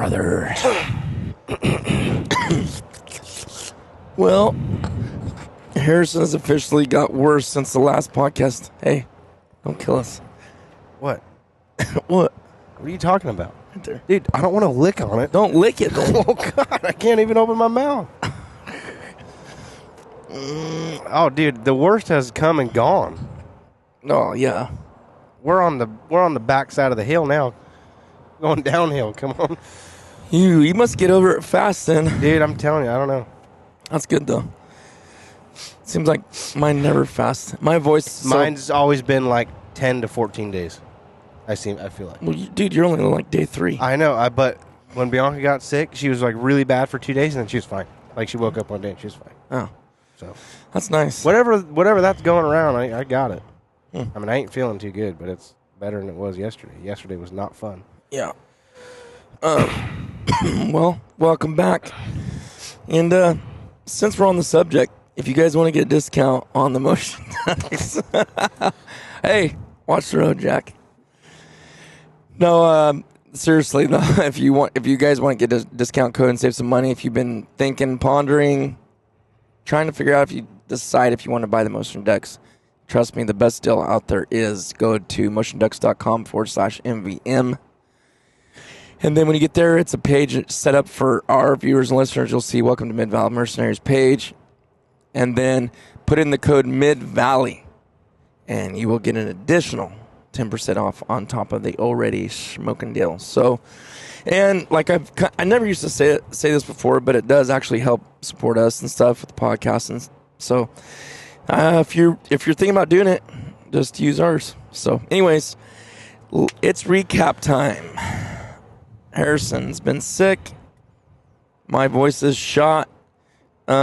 brother. Well, Harrison has officially got worse since the last podcast. Hey, don't kill us. What? What? What are you talking about? Right there. Dude, I don't want to lick on it. Don't lick it, then. Oh, God, I can't even open my mouth. Oh, dude, the worst has come and gone. Oh, yeah. We're on the back side of the hill now. Going downhill, come on. You must get over it fast, then. Dude, I'm telling you, I don't know. That's good, though. Seems like mine never fast. My voice... Mine's always been like 10 to 14 days. I feel like. Well, dude, you're only like day 3. I know, but when Bianca got sick, she was like really bad for 2 days, and then she was fine. Like, she woke up one day and she was fine. Oh. So that's nice. Whatever that's going around, I got it. Hmm. I mean, I ain't feeling too good, but it's better than it was yesterday. Yesterday was not fun. Yeah. Well, welcome back. And since we're on the subject, if you guys want to get a discount on the motion ducks, hey, watch the road, Jack. No, seriously, no, if you guys want to get a discount code and save some money, if you've been thinking, pondering, trying to figure out if you decide if you want to buy the motion ducks, trust me, the best deal out there is go to motionducks.com/MVM. And then when you get there, it's a page set up for our viewers and listeners. You'll see Welcome to Mid-Valley Mercenaries page. And then put in the code Mid-Valley. And you will get an additional 10% off on top of the already smoking deal. So, and like I never used to say this before, but it does actually help support us and stuff with the podcast. And so if you're thinking about doing it, just use ours. So anyways, it's recap time. Harrison's been sick. My voice is shot. We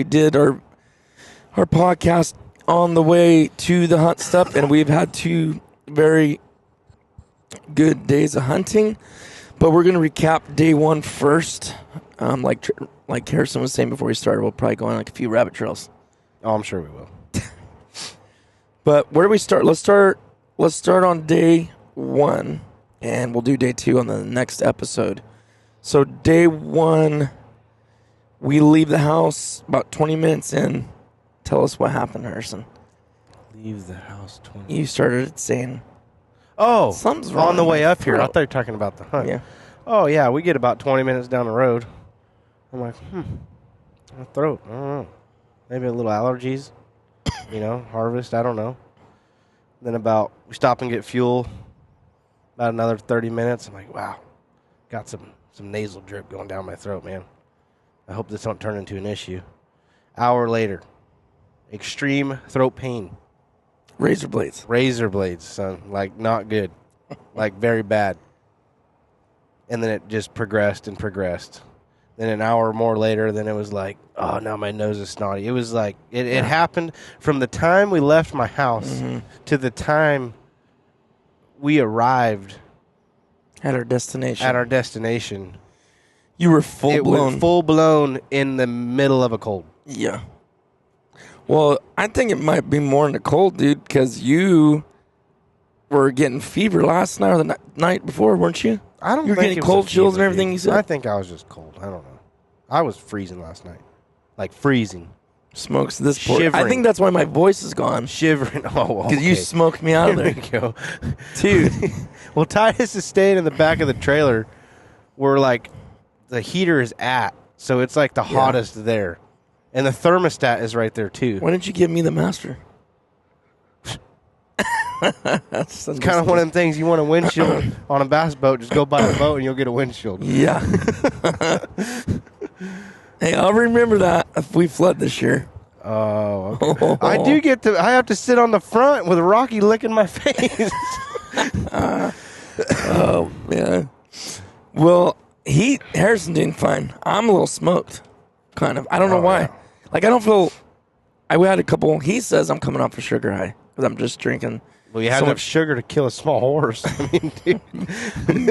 did our podcast on the way to the hunt stuff, and we've had 2 very good days of hunting. But we're going to recap day 1 first. Like Harrison was saying before we started, we'll probably go on like a few rabbit trails. Oh, I'm sure we will. But where do we start? Let's start on day 1. And we'll do day 2 on the next episode. So day 1, we leave the house about 20 minutes in. Tell us what happened, Harrison. Leave the house 20 You started saying, oh, something's wrong on the with way my up here. I throat. thought you were talking about the hunt. Yeah. Oh, yeah, we get about 20 minutes down the road. I'm like, my throat, I don't know. Maybe a little allergies, harvest, I don't know. Then we stop and get fuel. About another 30 minutes. I'm like, wow, got some nasal drip going down my throat, man. I hope this don't turn into an issue. Hour later, extreme throat pain. Razor blades, son. Like, not good. Like, very bad. And then it just progressed and progressed. Then an hour more later, then it was like, oh, now my nose is snotty. It was like, it happened from the time we left my house to the time we arrived at our destination. You were full-blown. It was full-blown in the middle of a cold. Yeah. Well, I think it might be more in the cold, dude, because you were getting fever last night or the night before, weren't you? I don't You're think getting cold chills and everything, you said? I think I was just cold. I don't know. I was freezing last night. Like, freezing. Smokes this port. Shivering. I think that's why my voice is gone. Shivering. Oh, okay. Because you smoked me out of there. There we go. Dude. Well, Titus is staying in the back of the trailer where, like, the heater is at. So it's, like, the hottest there. And the thermostat is right there, too. Why didn't you give me the master? It's kind of one of them things. You want a windshield on a bass boat, just go buy a boat and you'll get a windshield. Yeah. Hey, I'll remember that if we flood this year. Oh, okay. I have to sit on the front with Rocky licking my face. Oh, man. Well, Harrison doing fine. I'm a little smoked, kind of. I don't know why. Yeah. Like, I don't feel... We had a couple... He says I'm coming off a sugar high because I'm just drinking... Well, you had enough sugar to kill a small horse. I mean, dude.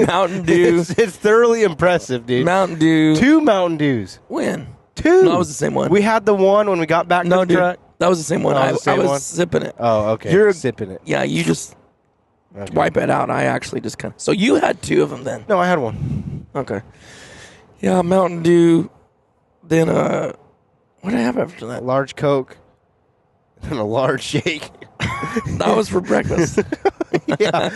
Mountain Dew. It's thoroughly impressive, dude. Mountain Dew. 2 Mountain Dews. When? 2. No, that was the same one. We had the one when we got back to the truck. That was the same one. Oh, I was sipping it. Oh, okay. You're sipping it. Yeah, you just Okay. wipe it out. I actually just kind of. So you had 2 of them then? No, I had one. Okay. Yeah, Mountain Dew. Then what did I have after A that? large Coke and a large shake. That was for breakfast. Yeah.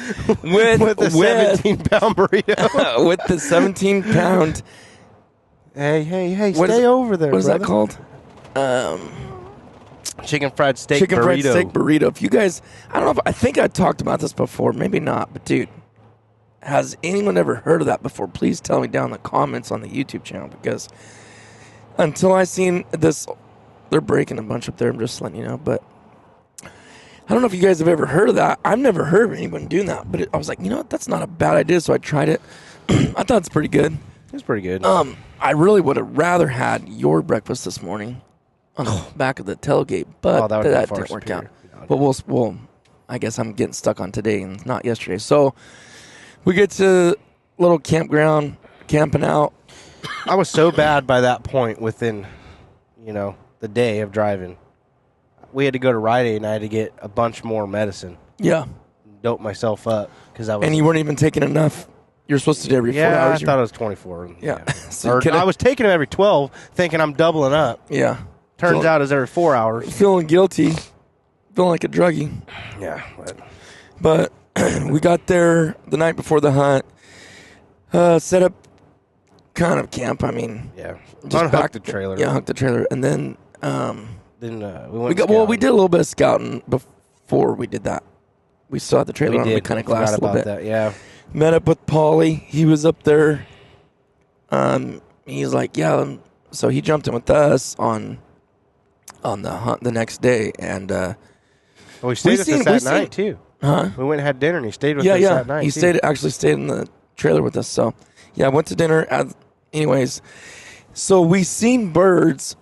with the 17-pound burrito. with the 17-pound. Hey, What stay is- over there, What is brother. that called? Chicken fried steak Chicken burrito. fried steak burrito. If you guys, I don't know if I think I talked about this before, maybe not, but dude, has anyone ever heard of that before? Please tell me down in the comments on the YouTube channel, because until I seen this, they're breaking a bunch up there. I'm just letting you know, but I don't know if you guys have ever heard of that. I've never heard of anyone doing that, but I was like, you know what, that's not a bad idea. So I tried it. I thought it's pretty good. It's pretty good. I really would have rather had your breakfast this morning on the back of the tailgate, but that would be that far didn't work out. superior. But we'll, I guess I'm getting stuck on today and not yesterday. So we get to little campground, camping out. I was so bad by that point within, the day of driving. We had to go to Rite Aid and I had to get a bunch more medicine. Yeah. Dope myself up because I was. And you weren't even taking enough. You're supposed to do every 4 hours. I thought it was 24. Yeah. So you Or coulda- I was taking them every 12, thinking I'm doubling up. Yeah. Turns out it's every 4 hours. Feeling guilty. Feeling like a druggie. Yeah. But we got there the night before the hunt. Set up kind of camp. I mean, Yeah. just Unhooked the trailer. Yeah, hooked the trailer. And then Then we we went. got, well, we did a little bit of scouting before we did that. We still had the trailer We on. did. We kind of Forgot glassed a little about bit. that. Yeah. Met up with Paulie. He was up there. He's like, yeah. So he jumped in with us on the hunt the next day, and We stayed with us that seen- night too. huh? We went and had dinner and he stayed with Yeah, us yeah. that night. He too. actually stayed in the trailer with us. So yeah, went to dinner. Anyways, so we seen birds.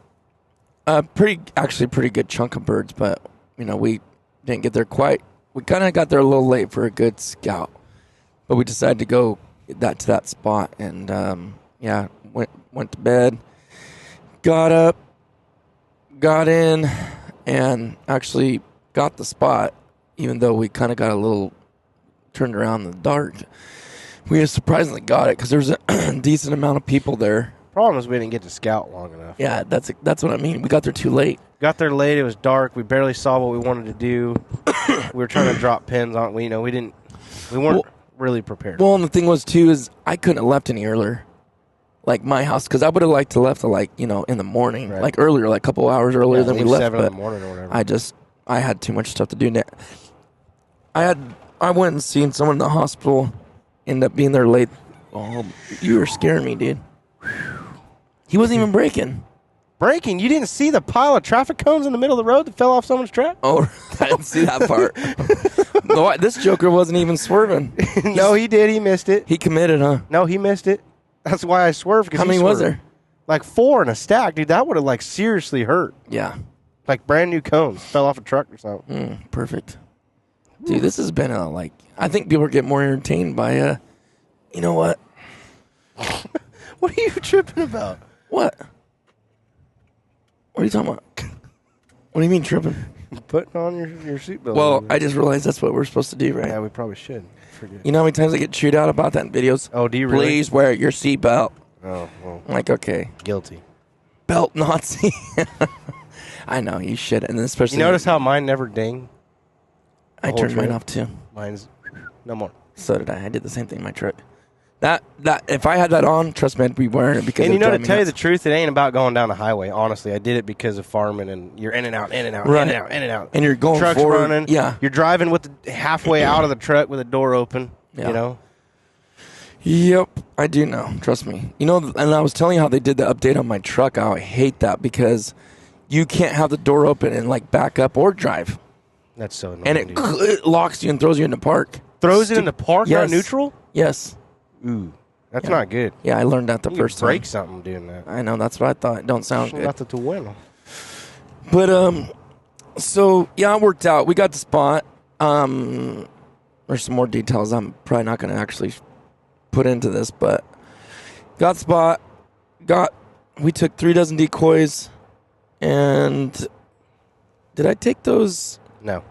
Pretty good chunk of birds, but we didn't get there quite. We kind of got there a little late for a good scout, but we decided to go to that spot, and went to bed, got up, got in, and actually got the spot, even though we kind of got a little turned around in the dark. We surprisingly got it because there's a decent amount of people there. Problem is we didn't get to scout long enough. Yeah, that's what I mean. We got there too late. Got there late. It was dark. We barely saw what we wanted to do. We were trying to drop pins on. We weren't really prepared. Well, and the thing was too is I couldn't have left any earlier, like my house, because I would have liked to left in the morning, Right. like earlier, like a couple hours earlier than we leave left. 7 in But the morning or whatever. I had too much stuff to do. I went and seen someone in the hospital, ended up being there late. Oh, you were scaring me, dude. He wasn't even braking. Braking? You didn't see the pile of traffic cones in the middle of the road that fell off someone's truck? Oh, I didn't see that part. No, this joker wasn't even swerving. No, he did. He missed it. He committed, huh? No, he missed it. That's why I swerved. How many was there? Like 4 in a stack, dude. That would have seriously hurt. Yeah. Like brand new cones fell off a truck or something. Perfect. Dude, this has been I think people are getting more entertained by, you know what? What are you tripping about? What? What are you talking about? What do you mean tripping? Putting on your seatbelt. Well, I just realized that's what we're supposed to do, right? Yeah, we probably should. Forget. You know how many times I get chewed out about that in videos? Oh, do you really? Please wear your seatbelt. Oh, well, I'm like, okay. guilty. Belt Nazi. I know, you should. And then especially... You notice how mine never ding? I whole turned mine trip? off too. Mine's no more. So did I. I did the same thing in my truck. That if I had that on, trust me, I'd be wearing it because. And it to would drive me tell you the nuts. truth, it ain't about going down the highway. Honestly, I did it because of farming, and you're in and out, in and out, Right. in and out, in and out. And you're going Truck's forward. running. Yeah. You're driving with the halfway out of the truck with the door open. Yeah. You know. Yep, I do know. Trust me. You know, and I was telling you how they did the update on my truck. How I hate that because you can't have the door open and back up or drive, That's so annoying. and it locks you and throws you into park. throws it in the park, Yes. not neutral. Yes. Ooh, that's Yeah. not good. Yeah, I learned that the You first could break time. something doing that. I know, that's what I thought. It don't sound good. Not the bueno. But so yeah, it worked out. We got the spot. There's some more details I'm probably not going to actually put into this, but got the spot. We took 3 dozen decoys, and did I take those No.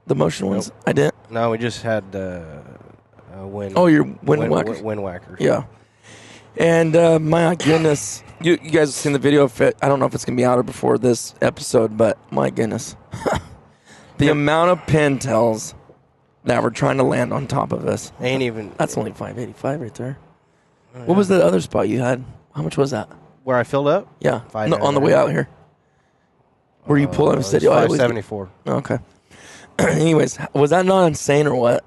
the motion ones? I didn't. No, we just had wind. Oh, your wind whackers. Wind whackers. Yeah. And my goodness, you guys have seen the video. I don't know if it's going to be out or before this episode, but my goodness. The amount of pintails that were trying to land on top of us. Ain't even. That's only 585 right there. Oh, yeah. What was the other spot you had? How much was that? Where I filled up? Yeah. No, on the way out here. Where you pulled up and said, 574. Okay. Anyways, was that not insane or what?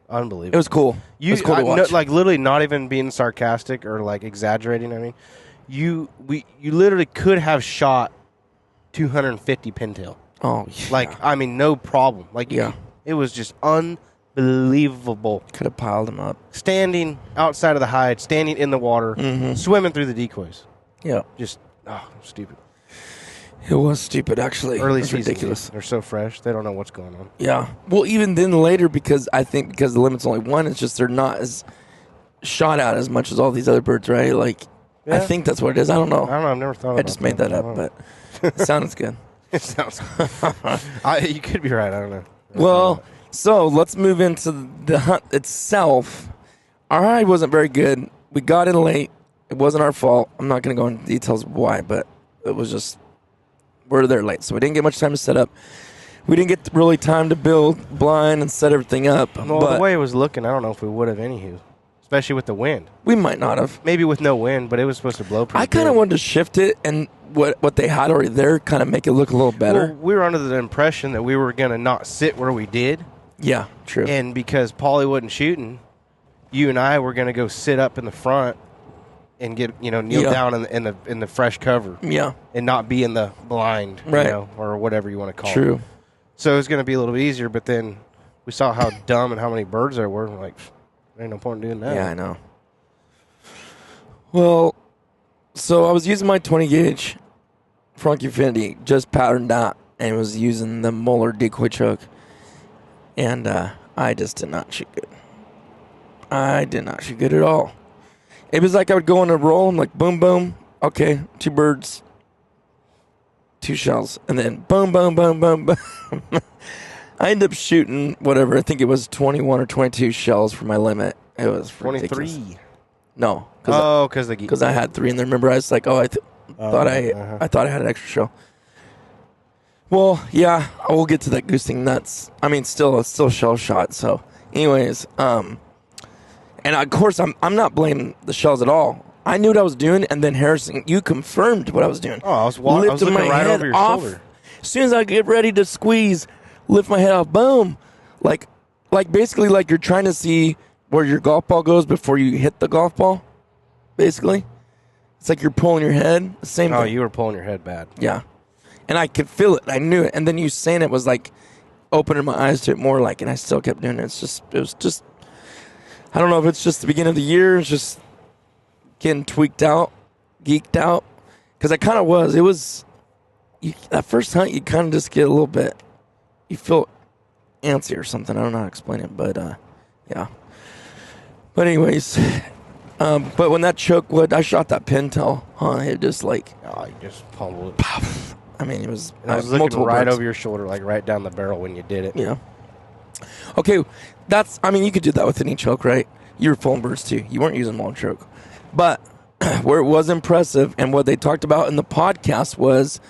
Unbelievable. It was cool. It was cool to watch. No, like literally not even being sarcastic or like exaggerating. I mean, you literally could have shot 250 pintail. Oh, yeah. Like, I mean, no problem. Like, yeah. It was just unbelievable. Could have piled them up. Standing outside of the hide, standing in the water, swimming through the decoys. Yeah. Just, stupid. It was stupid, actually. Early season, ridiculous. They're so fresh. They don't know what's going on. Yeah. Well, even then later, because the limit's only one, it's just they're not as shot at as much as all these other birds, right? Like, yeah. I think that's what it is. I don't know. I've never thought about it. I just made that up, but it sounds good. It sounds good. You could be right. I don't know. Well, so let's move into the hunt itself. Our hide wasn't very good. We got in late. It wasn't our fault. I'm not going to go into details of why, but it was just... We're there late, so we didn't get much time to set up. We didn't get really time to build blind and set everything up. Well, the way it was looking, I don't know if we would have anywho, especially with the wind. We might not have. Maybe with no wind, but it was supposed to blow pretty good. I kind of wanted to shift it and what they had already there kind of make it look a little better. Well, we were under the impression that we were going to not sit where we did. Yeah, true. And because Paulie wasn't shooting, you and I were going to go sit up in the front and get kneel down in the fresh cover, and not be in the blind, right, or whatever you want to call it. True. So it was going to be a little bit easier, but then we saw how dumb and how many birds there were. And we're like, there ain't no point in doing that. Yeah, I know. Well, so I was using my 20 gauge Frank Infinity, just patterned out, and was using the Moeller decoy choke, and I just did not shoot good. I did not shoot good at all. It was like I would go on a roll. I'm like, boom, boom. Okay, 2 birds, 2 shells. And then boom, boom, boom, boom, boom. I ended up shooting whatever. I think it was 21 or 22 shells for my limit. It was 23. No. Because I had 3 in there. Remember, I was like, I thought I had an extra shell. Well, yeah, I will get to that goose thing. That's, I mean, still shell shot. So, anyways, and of course, I'm not blaming the shells at all. I knew what I was doing, and then Harrison, you confirmed what I was doing. Oh, I was looking right over your shoulder. As soon as I get ready to squeeze, lift my head off, boom. Like basically like you're trying to see where your golf ball goes before you hit the golf ball, basically. It's like you're pulling your head. The same thing. Oh, you were pulling your head bad. Yeah. And I could feel it. I knew it. And then you saying it was like opening my eyes to it more, and I still kept doing it. It was just... I don't know if it's just the beginning of the year. It's just getting geeked out. Because I kind of was. It was, that first hunt, you kind of just get a little bit, you feel antsy or something. I don't know how to explain it, but yeah. But anyways, but when that choke wood, I shot that pintail, it just like. Oh, you just pummeled it. Pow. I mean, it was. I was looking right over your shoulder, like right down the barrel when you did it. Yeah. Okay, you could do that with any choke, right? You were pulling birds too. You weren't using long choke. But where it was impressive and what they talked about in the podcast was,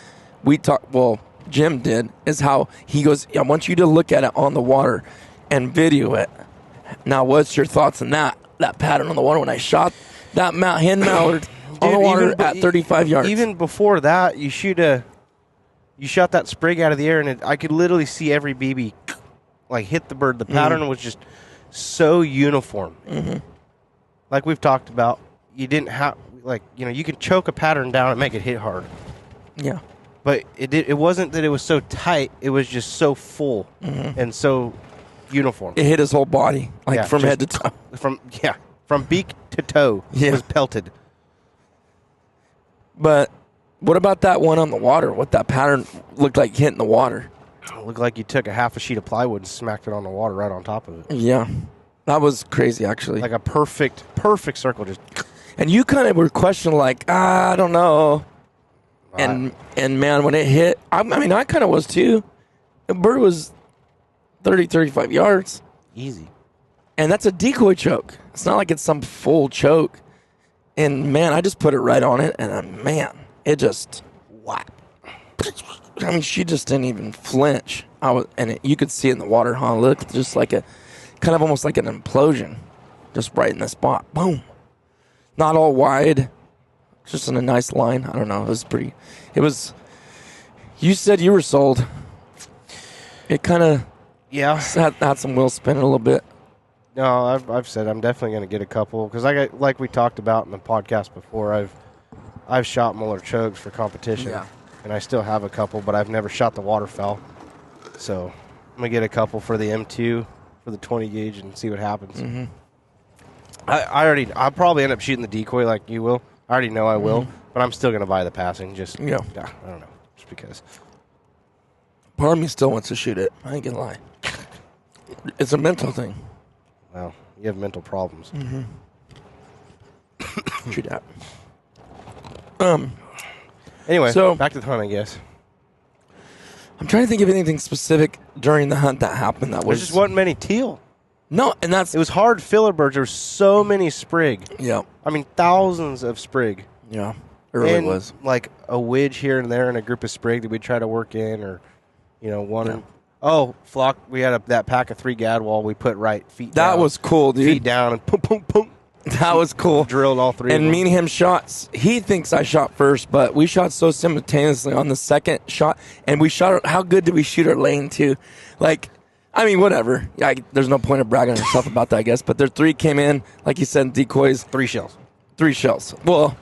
Jim did, is how he goes, I want you to look at it on the water and video it. Now, what's your thoughts on that pattern on the water when I shot that hen mallard on the water at 35 yards? Even before that, you shot that sprig out of the air, and I could literally see every BB like hit the bird. The pattern was just so uniform. Mm-hmm. Like we've talked about, you didn't have you can choke a pattern down and make it hit hard. Yeah, but it wasn't that it was so tight. It was just so full and so uniform. It hit his whole body, from head to toe. From beak to toe. Yeah. It was pelted. But what about that one on the water? What that pattern looked like hitting the water? It looked like you took a half a sheet of plywood and smacked it on the water right on top of it. Yeah. That was crazy, actually. Like a perfect circle. Just. And you kind of were questioning, I don't know. And man, when it hit, I kind of was too. The bird was 30, 35 yards. Easy. And that's a decoy choke. It's not like it's some full choke. And, man, I just put it right on it, and, man, it just, whap. I mean, she just didn't even flinch. You could see it in the water, huh? Look, just like kind of almost like an implosion, just right in the spot. Boom. Not all wide, just in a nice line. I don't know. You said you were sold. It kind of had some wheel spinning a little bit. No, I've said I'm definitely going to get a couple because like we talked about in the podcast before, I've shot Muller chokes for competition, and I still have a couple, but I've never shot the waterfowl. So I'm going to get a couple for the M2 for the 20 gauge and see what happens. Mm-hmm. I'll probably end up shooting the decoy like you will. I already know I will, but I'm still going to buy the passing. I don't know, just because. Part of me still wants to shoot it. I ain't going to lie. It's a mental thing. Well, you have mental problems. Mm-hmm. True that. Anyway, so back to the hunt, I guess. I'm trying to think of anything specific during the hunt that happened that was... There just wasn't many teal. No, and that's... It was hard filler birds. There were so many sprig. Yeah. I mean, thousands of sprig. Yeah, it really was. Like a widge here and there and a group of sprig that we'd try to work in, or, one... Yeah. Flock, we had that pack of 3 gadwall we put right feet down. That was cool, dude. Feet down and boom, boom, boom. That was cool. Drilled all 3 and of them. me and him shot. He thinks I shot first, but we shot so simultaneously on the second shot. And we shot. How good did we shoot our lane, too? Like, I mean, whatever. There's no point of bragging on yourself about that, I guess. But their 3 came in, like you said, decoys. 3 shells. 3 shells. Well,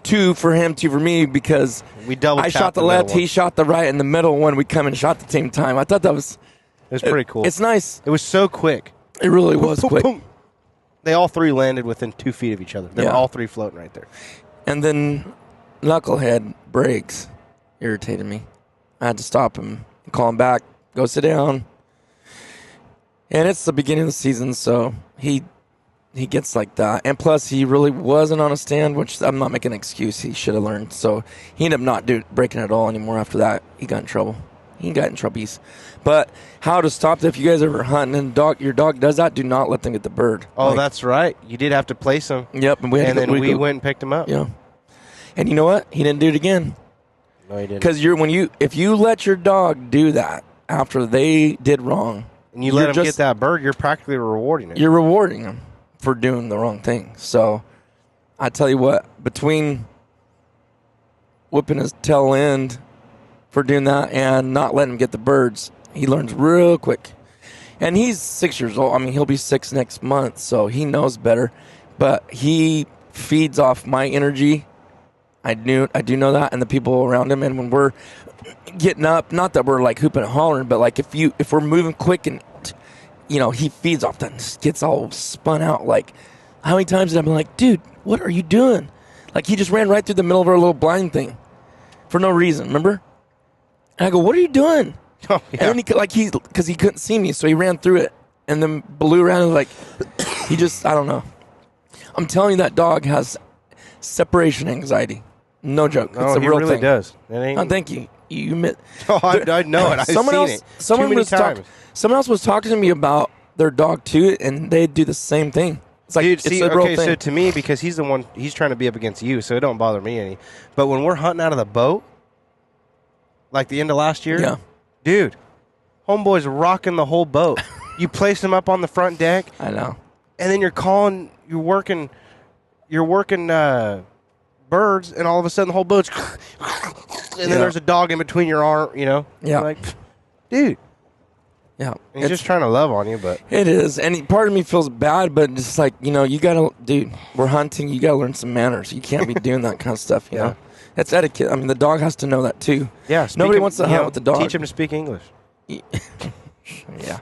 2 for him, 2 for me, because we double. I shot the left, he shot the right, and the middle one we come and shot at the same time. I thought that was... It was pretty cool. It's nice. It was so quick. It really was quick. Boom. They all 3 landed within 2 feet of each other. They were all 3 floating right there. And then Knucklehead breaks. Irritated me. I had to stop him and call him back. Go sit down. And it's the beginning of the season, so he gets like that. And plus, he really wasn't on a stand, which I'm not making an excuse. He should have learned. So he ended up not breaking at all anymore after that. He got in trouble. He got in troubles. But how to stop that, if you guys ever hunting and your dog does that, do not let them get the bird. Oh, that's right. You did have to place him. Yep. And we went and picked him up. Yeah. And you know what? He didn't do it again. No, he didn't. Because if you let your dog do that after they did wrong, and you let him get that bird, you're practically rewarding it. You're rewarding him for doing the wrong thing. So I tell you what, between whipping his tail end for doing that and not letting him get the birds, he learns real quick. And he's 6 years old. I mean, he'll be 6 next month, so he knows better. But he feeds off my energy. I do know that, and the people around him. And when we're getting up, not that we're like hooping and hollering, but like if we're moving quick and he feeds off that and just gets all spun out. Like, how many times did I be like, dude, what are you doing? Like, he just ran right through the middle of our little blind thing for no reason. Remember? And I go, what are you doing? Oh, yeah. And then because he couldn't see me, so he ran through it and then blew around and like, he just, I don't know. I'm telling you, that dog has separation anxiety. No joke. It's a real really thing. Does. It ain't... Oh, thank you. You admit. Oh, I know it. I've seen it. Someone else was talking to me about their dog too, and they do the same thing. It's like, dude, it's a real thing. So to me, because he's the one, he's trying to be up against you, so it don't bother me any. But when we're hunting out of the boat, like the end of last year, yeah, dude, homeboy's rocking the whole boat. You place him up on the front deck. I know. And then you're working birds, and all of a sudden the whole boat's, and then there's a dog in between your arm, Yeah. You're like, dude. Yeah. And he's just trying to love on you, but. It is. And part of me feels bad, but it's like, you got to, dude, we're hunting. You got to learn some manners. You can't be doing that kind of stuff, you know? That's etiquette. I mean, the dog has to know that too. Yeah. Nobody wants to hunt with the dog. Teach him to speak English. Yeah.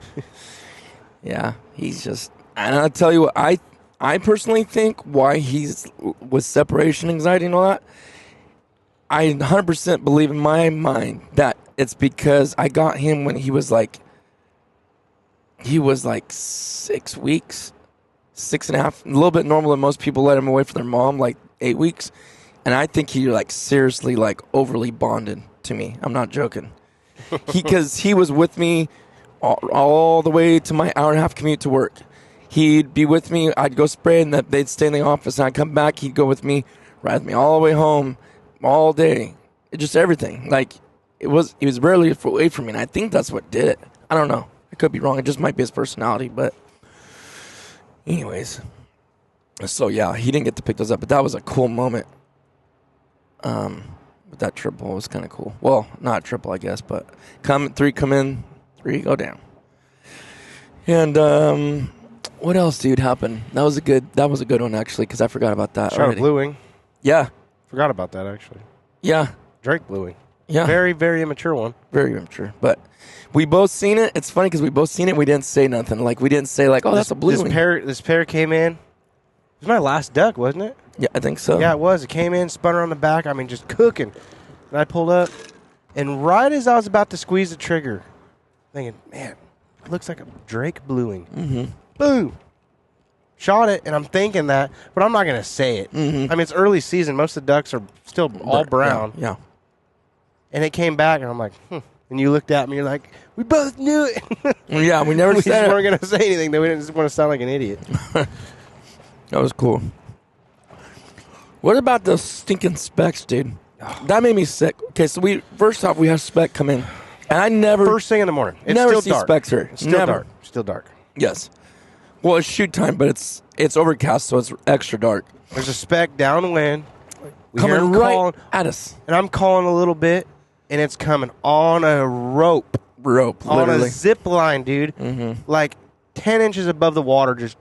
Yeah. He's just, and I'll tell you what, I personally think why he's with separation anxiety and all that, I 100% believe in my mind that it's because I got him when he was like 6 weeks, 6.5, a little bit normal than most people let him away from their mom, like 8 weeks. And I think he seriously overly bonded to me. I'm not joking. Because he was with me all the way to my hour-and-a-half commute to work. He'd be with me. I'd go spray, and they'd stay in the office. And I'd come back. He'd go with me, ride with me all the way home, all day. Just everything. Like, he was rarely away from me, and I think that's what did it. I don't know. I could be wrong. It just might be his personality, but anyways. So, yeah, he didn't get to pick those up, but that was a cool moment. With that triple was kind of cool. Well, not triple, I guess, but three come in, three go down. And what else, dude, happened? That was a good one, actually, because I forgot about that. Shot a blue wing. Yeah. Forgot about that, actually. Yeah. Drake blue wing. Yeah. Very, very immature one. Very immature. But we both seen it. It's funny because we both seen it. We didn't say nothing. Like, we didn't say, like, oh, that's a blue wing. This pair came in. It was my last duck, wasn't it? Yeah, I think so. Yeah, it was. It came in, spun around the back. I mean, just cooking. And I pulled up. And right as I was about to squeeze the trigger, thinking, man, it looks like a Drake blue wing. Mm-hmm. Boom. Shot it, and I'm thinking that, but I'm not going to say it. Mm-hmm. I mean, it's early season. Most of the ducks are still all brown. Yeah. And it came back, and I'm like, And you looked at me, you're like, we both knew it. Yeah, we never we said just it. weren't going to say anything. We didn't want to sound like an idiot. That was cool. What about the stinking Specks, dude? That made me sick. Okay, so first off, we have Speck come in. And I never... First thing in the morning. It's never still see dark. Specks here. It's still never. dark. Still dark. Yes. Well, it's shoot time, but it's overcast, so it's extra dark. There's a speck downwind. Coming right at us. And I'm calling a little bit, and it's coming on a rope. Literally. On a zip line, dude. Mm-hmm. Like 10 inches above the water, just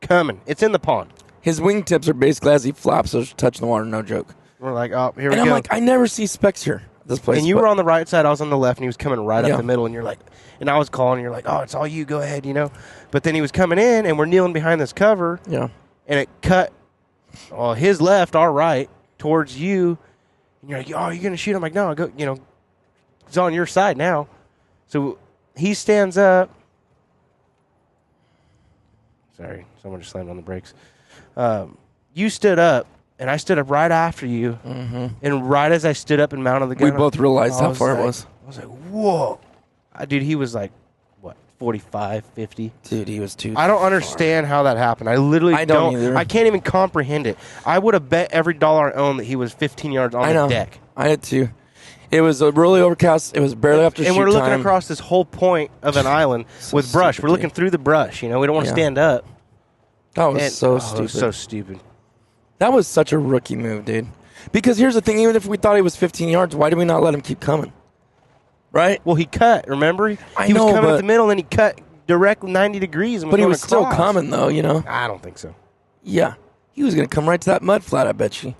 coming. It's in the pond. His wingtips are basically, as he flaps, those touching the water, no joke. We're like, oh, here we go. And I'm like, I never see Specks here at this place. And you were on the right side, I was on the left, and he was coming right Yeah. up the middle, and you're like, and I was calling, and you're like, oh, it's all you, go ahead, you know. But then he was coming in, and we're kneeling behind this cover, Yeah. and it cut his left, our right, towards you, and you're like, oh, you're going to shoot? I'm like, no, go, you know, it's on your side now. So he stands up. Sorry, someone just slammed on the brakes. You stood up, and I stood up right after you, and right as I stood up and mounted the gun, We both realized how far it was. I was like, whoa. Dude, he was like, what, 45, 50? Dude, he was too I don't understand how that happened. I literally I don't either. I can't even comprehend it. I would have bet every dollar I owned that he was 15 yards on the deck. I had to. It was really overcast. It was barely after shoot time. And we're looking across this whole point of an island with brush. stupid, We're looking through the brush. You know, we don't want to stand up. That was And- so It stupid. was so stupid. That was such a rookie move, dude. Because here's the thing. Even if we thought he was 15 yards, why did we not let him keep coming? Right? Well, he cut, remember? He know, was coming but- up the middle, and he cut directly 90 degrees. And But he going was still across. coming, though, you know? I don't think so. Yeah. He was going to come right to that mud flat, I bet you.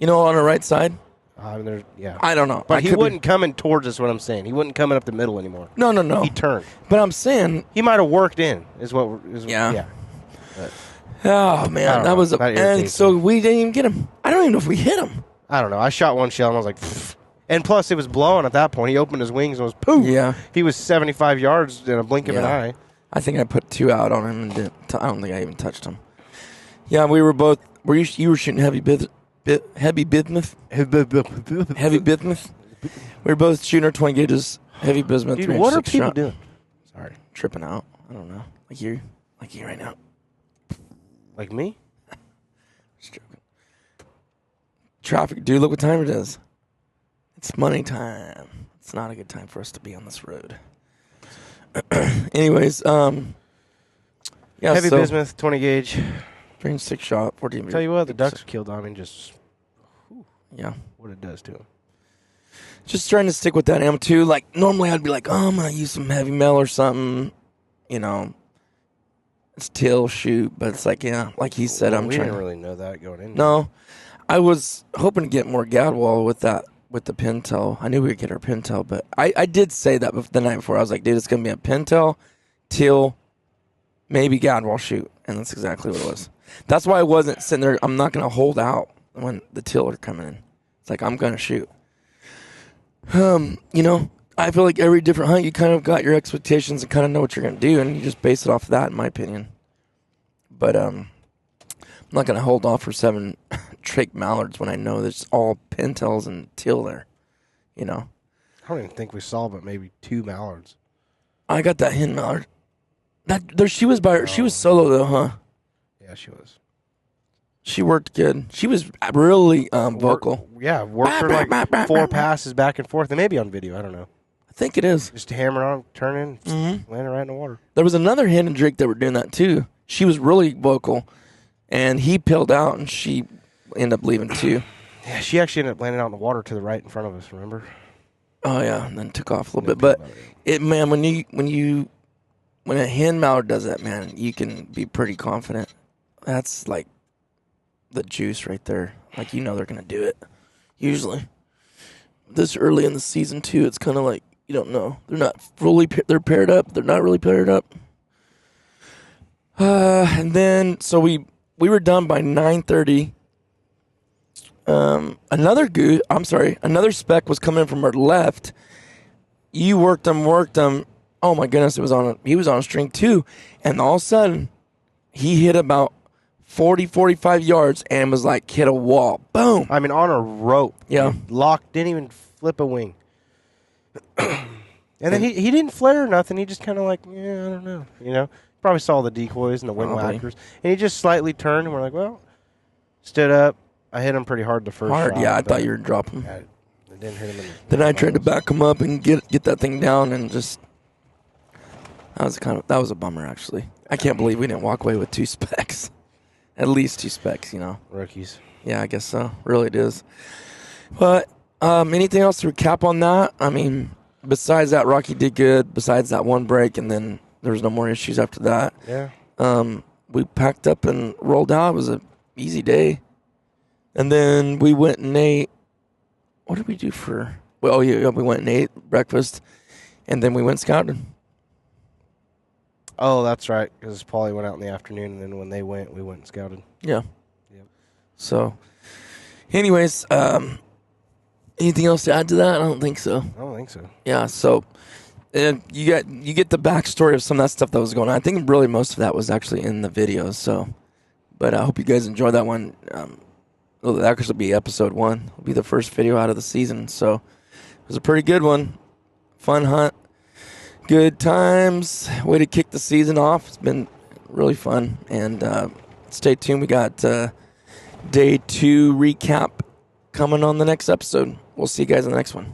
You know, on the right side? Yeah. I don't know. But he wasn't coming towards us, what I'm saying. He wasn't coming up the middle anymore. No. He turned. But I'm saying... He might have worked in, Yeah. But Oh, man. That was... That And irritates so me. we didn't even get him. I don't even know if we hit him. I don't know. I shot one shell, and I was like, pfft. And plus, it was blowing at that point. He opened his wings and was poof. Yeah. He was 75 yards in a blink of an eye. I think I put 2 out on him and I don't think I even touched him. Yeah, we were both... You were shooting heavy bismuth? Heavy bismuth? We were both shooting our 20 gauges, heavy bismuth. Dude, what are 3-inch people shot. doing? Sorry. Tripping out. I don't know. Like you right now. Like me? Just joking. Traffic, dude, look what time it is. It's money time. It's not a good time for us to be on this road. Anyways, yeah, Heavy so, bismuth, 20 gauge. 3-inch shot, 14. Tell you what, the ducks killed. I mean, just Yeah. what it does to them. Just trying to stick with that ammo too. Like normally I'd be like, oh, I'm gonna use some heavy metal or something. You know, it's till shoot, but it's like, yeah, like he said, I'm we trying. didn't really know that going in. No, I was hoping to get more gadwall with that, with the pintail. I knew we would get our pintail, but I did say that the night before. I was like, dude, it's gonna be a pintail, till, maybe gadwall shoot, and that's exactly what it was. That's why I wasn't sitting there. I'm not gonna hold out when the till are coming in. It's like I'm gonna shoot. You know, I feel like every different hunt, you kind of got your expectations and kind of know what you're going to do, and you just base it off of that, in my opinion. But I'm not going to hold off for 7 Drake mallards when I know there's all pintails and teal there, you know. I don't even think we saw but maybe 2 mallards. I got that hen mallard. She was she was solo though, huh? Yeah, she was. She worked good. She was really vocal. Worked her like 4 passes back and forth. It may be on video. I don't know. I think it is. Just hammer on, turning, landing right in the water. There was another hen and Drake that were doing that too. She was really vocal, and he peeled out, and she ended up leaving too. Yeah, she actually ended up landing out in the water to the right in front of us. Remember? Oh yeah, and then took off a little bit. But man, when a hen mallard does that, man, you can be pretty confident. That's like the juice right there. Like they're gonna do it. Usually, this early in the season too, it's kind of like you don't know. They're not fully. They're paired up. They're not really paired up. And then so we were done by 9:30. Another speck was coming from our left. You worked him. Oh my goodness, he was on a string too. And all of a sudden, he hit about 40, 45 yards and was like hit a wall. Boom. I mean, on a rope. Yeah. Locked, didn't even flip a wing. And then he didn't flare or nothing. He just kind of like, I don't know. Probably saw the decoys and the wind whackers. And he just slightly turned and we're like, well, stood up. I hit him pretty hard the first shot. Yeah, I thought you were dropping. I didn't hit him. Then I tried to back him up and get that thing down, and just that was a bummer actually. I can't believe we didn't walk away with 2 specks, at least 2 specks. Rookies. Yeah, I guess so. Really, it is. But anything else to recap on that? I mean, besides that, Rocky did good. Besides that one break, and then there was no more issues after that. Yeah. We packed up and rolled out. It was an easy day. And then we went and ate. What did we do for? Well, we went and ate breakfast, and then we went scouting. Oh, that's right. Because Paulie went out in the afternoon, and then when they went, we went and scouted. Yeah. Yep. So, anyways, anything else to add to that? I don't think so. I don't think so. Yeah. So, and you get the backstory of some of that stuff that was going on. I think really most of that was actually in the videos. So, but I hope you guys enjoyed that one. That actually will be episode 1. It'll be the first video out of the season. So it was a pretty good one. Fun hunt. Good times. Way to kick the season off. It's been really fun. And stay tuned. We got day 2 recap coming on the next episode. We'll see you guys in the next one.